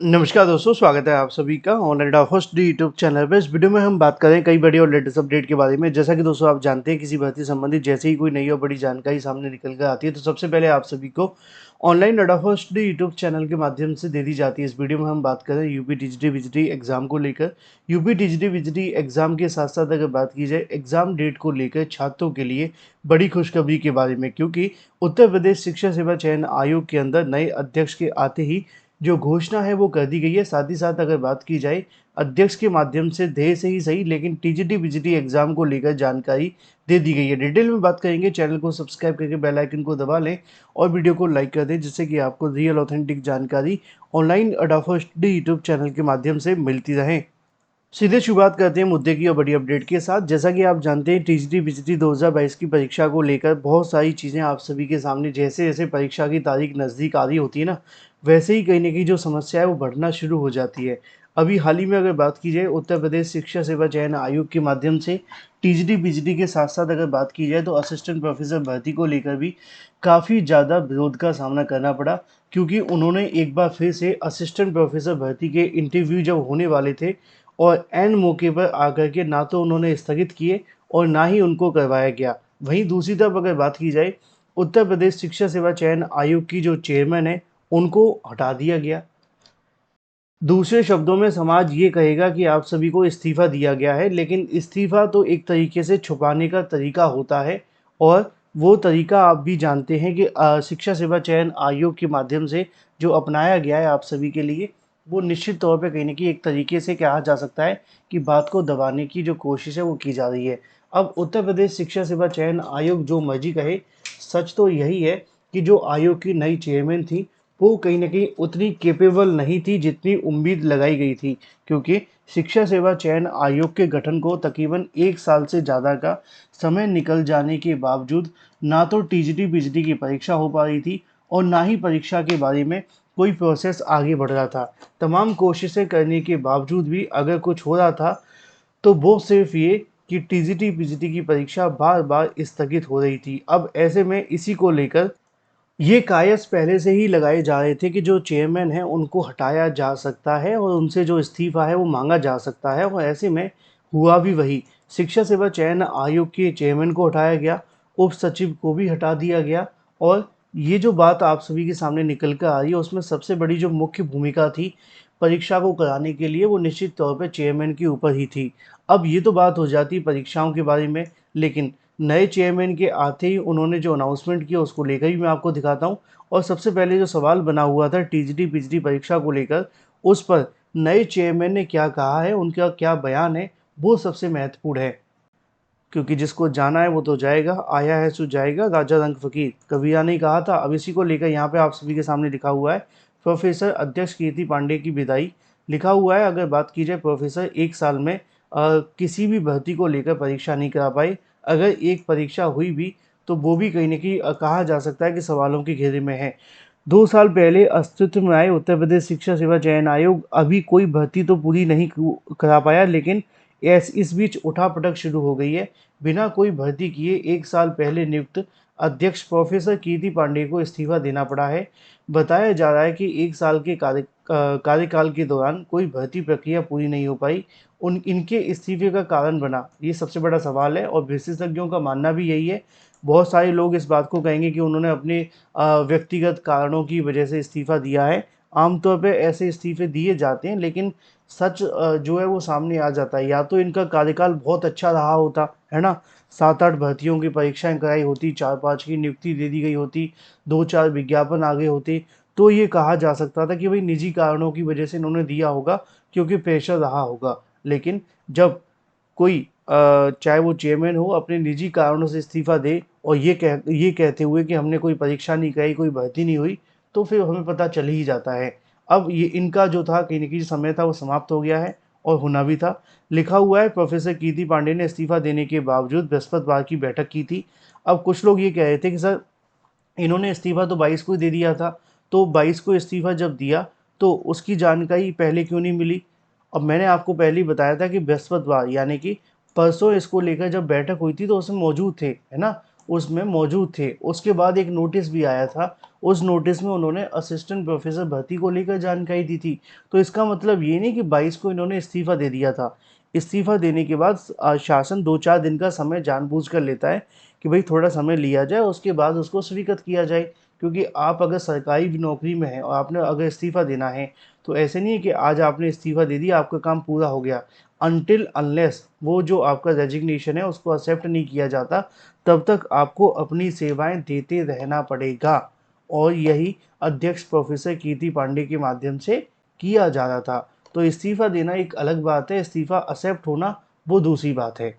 नमस्कार दोस्तों, स्वागत है आप सभी का online host D YouTube channel पे। इस वीडियो में हम बात करें कई बड़ी और लेटेस्ट अपडेट के बारे में। जैसा कि दोस्तों आप जानते हैं, किसी भर्ती संबंधित जैसे ही कोई नई और बड़ी जानकारी सामने निकल कर आती है तो सबसे पहले आप सभी को online data host D YouTube channel के माध्यम से दे दी जाती है। इस वीडियो में हम बात करें यूपी टीजीटी विजिटी एग्जाम को लेकर। यूपी टीजीटी विजिटी एग्जाम के साथ साथ अगर बात की जाए एग्जाम डेट को लेकर छात्रों के लिए बड़ी खुशखबरी के बारे में, क्योंकि उत्तर प्रदेश शिक्षा सेवा चयन आयोग के अंदर नए अध्यक्ष के आते ही जो घोषणा है वो कर दी गई है। साथ ही साथ अगर बात की जाए अध्यक्ष के माध्यम से देर से ही सही लेकिन टीजीटी बीजीटी एग्जाम को लेकर जानकारी दे दी गई है। डिटेल में बात करेंगे, चैनल को सब्सक्राइब करके बेल आइकन को दबा लें और वीडियो को लाइक कर दें, जिससे कि आपको रियल ऑथेंटिक जानकारी ऑनलाइन अडाफा स्टडी यूट्यूब चैनल के माध्यम से मिलती रहे। सीधे शुरुआत करते हैं मुद्दे की और बड़ी अपडेट के साथ। जैसा कि आप जानते हैं, टीजीटी बीजीटी 2022 की परीक्षा को लेकर बहुत सारी चीज़ें आप सभी के सामने, जैसे जैसे परीक्षा की तारीख नज़दीक आ रही होती है ना, वैसे ही कहीं ना कहीं जो समस्या है वो बढ़ना शुरू हो जाती है। अभी हाल ही में अगर बात की जाए उत्तर प्रदेश शिक्षा सेवा चयन आयोग के माध्यम से टीजीटी बीजीटी के साथ साथ अगर बात की जाए तो असिस्टेंट प्रोफेसर भर्ती को लेकर भी काफ़ी ज़्यादा विरोध का सामना करना पड़ा, क्योंकि उन्होंने एक बार फिर से असिस्टेंट प्रोफेसर भर्ती के इंटरव्यू जब होने वाले थे और ऐन मौके पर आकर के ना तो उन्होंने स्थगित किए और ना ही उनको करवाया गया। वहीं दूसरी तरफ अगर बात की जाए उत्तर प्रदेश शिक्षा सेवा चयन आयोग की जो चेयरमैन है उनको हटा दिया गया। दूसरे शब्दों में समाज ये कहेगा कि आप सभी को इस्तीफ़ा दिया गया है, लेकिन इस्तीफ़ा तो एक तरीके से छुपाने का तरीका होता है और वो तरीका आप भी जानते हैं कि शिक्षा सेवा चयन आयोग के माध्यम से जो अपनाया गया है आप सभी के लिए, वो निश्चित तौर पे कहीं न कहीं एक तरीके से कहा जा सकता है कि बात को दबाने की जो कोशिश है वो की जा रही है। अब उत्तर प्रदेश शिक्षा सेवा चयन आयोग जो मर्ज़ी कहे, सच तो यही है कि जो आयोग की नई चेयरमैन थी वो कहीं न कहीं उतनी कैपेबल नहीं थी जितनी उम्मीद लगाई गई थी, क्योंकि शिक्षा सेवा चयन आयोग के गठन को तकरीबन 1 साल से ज़्यादा का समय निकल जाने के बावजूद ना तो टीजीटी बीजीटी की परीक्षा हो पा रही थी और ना ही परीक्षा के बारे में कोई प्रोसेस आगे बढ़ रहा था। तमाम कोशिशें करने के बावजूद भी अगर कुछ हो रहा था तो वो सिर्फ़ ये कि टीजीटी बीजीटी की परीक्षा बार-बार स्थगित हो रही थी। अब ऐसे में इसी को लेकर ये कायस पहले से ही लगाए जा रहे थे कि जो चेयरमैन हैं उनको हटाया जा सकता है और उनसे जो इस्तीफ़ा है वो माँगा जा सकता है, और ऐसे में हुआ भी वही। शिक्षा सेवा चयन आयोग के चेयरमैन को हटाया गया, उप सचिव को भी हटा दिया गया और ये जो बात आप सभी के सामने निकल कर आ रही है उसमें सबसे बड़ी जो मुख्य भूमिका थी परीक्षा को कराने के लिए वो निश्चित तौर पे चेयरमैन के ऊपर ही थी। अब ये तो बात हो जाती परीक्षाओं के बारे में, लेकिन नए चेयरमैन के आते ही उन्होंने जो अनाउंसमेंट किया उसको लेकर भी मैं आपको दिखाता हूँ। और सबसे पहले जो सवाल बना हुआ था टीजीटी पीजीटी परीक्षा को लेकर, उस पर नए चेयरमैन ने क्या कहा है, उनका क्या बयान है, वो सबसे महत्वपूर्ण है। क्योंकि जिसको जाना है वो तो जाएगा, आया है सो जाएगा, राजा रंग फ़कीर कबीरा ने कहा था। अब इसी को लेकर यहाँ पे आप सभी के सामने लिखा हुआ है, प्रोफेसर अध्यक्ष कीर्ति पांडे की विदाई। लिखा हुआ है अगर बात की जाए प्रोफेसर 1 साल में किसी भी भर्ती को लेकर परीक्षा नहीं करा पाए। अगर एक परीक्षा हुई भी तो वो भी कहीं न कहीं कहा जा सकता है कि सवालों के घेरे में है। 2 साल पहले अस्तित्व में आए उत्तर प्रदेश शिक्षा सेवा चयन आयोग अभी कोई भर्ती तो पूरी नहीं करा पाया, लेकिन इस बीच उठापटक शुरू हो गई है। बिना कोई भर्ती किए 1 साल पहले नियुक्त अध्यक्ष प्रोफेसर कीर्ति पांडेय को इस्तीफा देना पड़ा है। बताया जा रहा है कि 1 साल के कार्यकाल के दौरान कोई भर्ती प्रक्रिया पूरी नहीं हो पाई। उन इनके इस्तीफे का कारण बना, ये सबसे बड़ा सवाल है और विशेषज्ञों का मानना भी यही है। बहुत सारे लोग इस बात को कहेंगे कि उन्होंने अपने व्यक्तिगत कारणों की वजह से इस्तीफ़ा दिया है। आमतौर पे ऐसे इस्तीफ़े दिए जाते हैं, लेकिन सच जो है वो सामने आ जाता है। या तो इनका कार्यकाल बहुत अच्छा रहा होता, है ना? 7-8 भर्तियों की परीक्षाएँ कराई होती, 4-5 की नियुक्ति दे दी गई होती, 2-4 विज्ञापन आ गए होते, तो ये कहा जा सकता था कि भई निजी कारणों की वजह से इन्होंने दिया होगा, क्योंकि प्रेशर रहा होगा। लेकिन जब कोई चाहे वो चेयरमैन हो अपने निजी कारणों से इस्तीफ़ा दे और ये कहते हुए कि हमने कोई परीक्षा नहीं कराई, कोई भर्ती नहीं हुई, तो फिर हमें पता चल ही जाता है। अब ये इनका जो था कहीं न कहीं समय था वो समाप्त हो गया है और होना भी था। लिखा हुआ है प्रोफ़ेसर कीर्ति पांडेय ने इस्तीफ़ा देने के बावजूद बृहस्पतिवार की बैठक की थी। अब कुछ लोग ये कह रहे थे कि सर इन्होंने इस्तीफ़ा तो 22 को ही दे दिया था, तो 22 को इस्तीफ़ा जब दिया, तो उसकी जानकारी पहले क्यों नहीं मिली? अब मैंने आपको पहले ही बताया था कि बृहस्पतिवार यानी कि परसों इसको लेकर जब बैठक हुई थी तो उसमें मौजूद थे, है ना? उसमें मौजूद थे। उसके बाद एक नोटिस भी आया था, उस नोटिस में उन्होंने असिस्टेंट प्रोफेसर भर्ती को लेकर जानकारी दी थी। तो इसका मतलब ये नहीं कि 22 को इन्होंने इस्तीफ़ा दे दिया था। इस्तीफ़ा देने के बाद शासन 2-4 दिन का समय जानबूझकर लेता है कि भई थोड़ा समय लिया जाए, उसके बाद उसको स्वीकृत किया जाए। क्योंकि आप अगर सरकारी नौकरी में हैं और आपने अगर इस्तीफ़ा देना है, तो ऐसे नहीं है कि आज आपने इस्तीफ़ा दे दिया, आपका काम पूरा हो गया। अनटिल अनलेस वो जो आपका रेजिग्नेशन है उसको एक्सेप्ट नहीं किया जाता, तब तक आपको अपनी सेवाएँ देते रहना पड़ेगा। और यही अध्यक्ष प्रोफ़ेसर कीर्ति पांडे के माध्यम से किया जा रहा था। तो इस्तीफ़ा देना एक अलग बात है, इस्तीफ़ा एक्सेप्ट होना वो दूसरी बात है।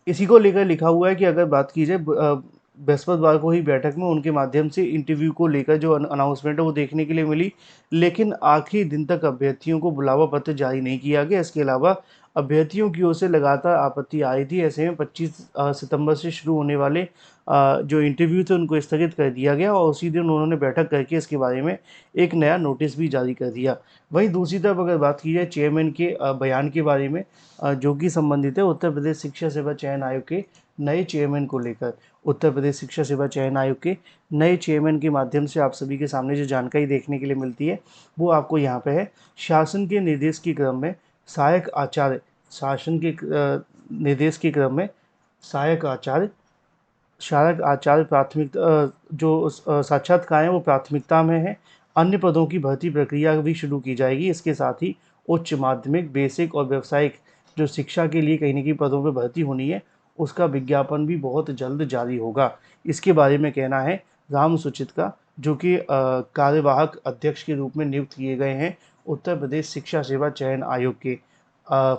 इसी को लेकर लिखा हुआ है कि अगर बात की जाए बृहस्पतिवार को ही बैठक में उनके माध्यम से इंटरव्यू को लेकर जो अनाउंसमेंट है वो देखने के लिए मिली, लेकिन आखिरी दिन तक अभ्यर्थियों को बुलावा पत्र जारी नहीं किया गया। इसके अलावा अभ्यर्थियों की ओर से लगातार आपत्ति आ रही थी। ऐसे में 25 सितंबर से शुरू होने वाले जो इंटरव्यू थे उनको स्थगित कर दिया गया और उसी दिन उन्होंने बैठक करके इसके बारे में एक नया नोटिस भी जारी कर दिया। वहीं दूसरी तरफ अगर बात की जाए चेयरमैन के बयान के बारे में, जो कि संबंधित है उत्तर प्रदेश शिक्षा सेवा चयन आयोग के नए चेयरमैन को लेकर। उत्तर प्रदेश शिक्षा सेवा चयन आयोग के नए चेयरमैन के माध्यम से आप सभी के सामने जो जानकारी देखने के लिए मिलती है वो आपको यहाँ पे है। शासन के निर्देश के क्रम में सहायक आचार्य शासन के निर्देश के क्रम में सहायक आचार्य शायद आचार्य जो साक्षात्कार हैं वो प्राथमिकता में है। अन्य पदों की भर्ती प्रक्रिया भी शुरू की जाएगी। इसके साथ ही उच्च माध्यमिक, बेसिक और व्यावसायिक जो शिक्षा के लिए कहीं न कहीं पदों पे भर्ती होनी है, उसका विज्ञापन भी बहुत जल्द जारी होगा। इसके बारे में कहना है राम सूचित का, जो कि कार्यवाहक अध्यक्ष के रूप में नियुक्त किए गए हैं उत्तर प्रदेश शिक्षा सेवा चयन आयोग के।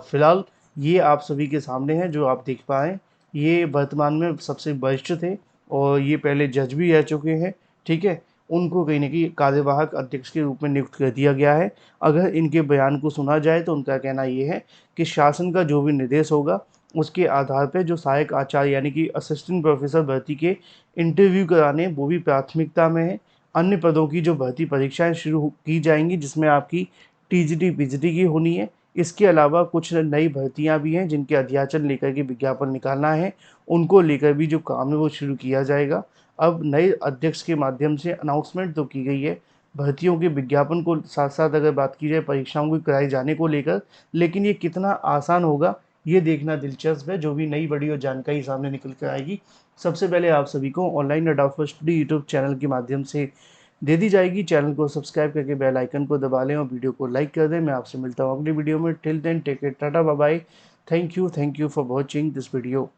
फिलहाल ये आप सभी के सामने है जो आप देख पाएँ। ये वर्तमान में सबसे वरिष्ठ थे और ये पहले जज भी रह चुके हैं, ठीक है? उनको कहीं न कहीं कार्यवाहक अध्यक्ष के रूप में नियुक्त कर दिया गया है। अगर इनके बयान को सुना जाए तो उनका कहना ये है कि शासन का जो भी निर्देश होगा, उसके आधार पे जो सहायक आचार्य यानी कि असिस्टेंट प्रोफ़ेसर भर्ती के इंटरव्यू कराने वो भी प्राथमिकता में है। अन्य पदों की जो भर्ती परीक्षाएँ शुरू की जाएँगी जिसमें आपकी टीजीटी, पीजीटी की होनी है। इसके अलावा कुछ नई भर्तियाँ भी हैं जिनके अध्याचन लेकर के विज्ञापन निकालना है, उनको लेकर भी जो काम है वो शुरू किया जाएगा। अब नए अध्यक्ष के माध्यम से अनाउंसमेंट तो की गई है, भर्तियों के विज्ञापन को साथ-साथ अगर बात की जाए परीक्षाओं को कराए जाने को लेकर, लेकिन ये कितना आसान होगा, ये देखना दिलचस्प है। जो भी नई बड़ी और जानकारी सामने निकल कर आएगी, सबसे पहले आप सभी को online adopter study YouTube channel के माध्यम से दे दी जाएगी। चैनल को सब्सक्राइब करके बेल आइकन को दबा लें और वीडियो को लाइक कर दें। मैं आपसे मिलता हूँ अगली वीडियो में। Till then take care, tata bye bye. Thank you for watching this video.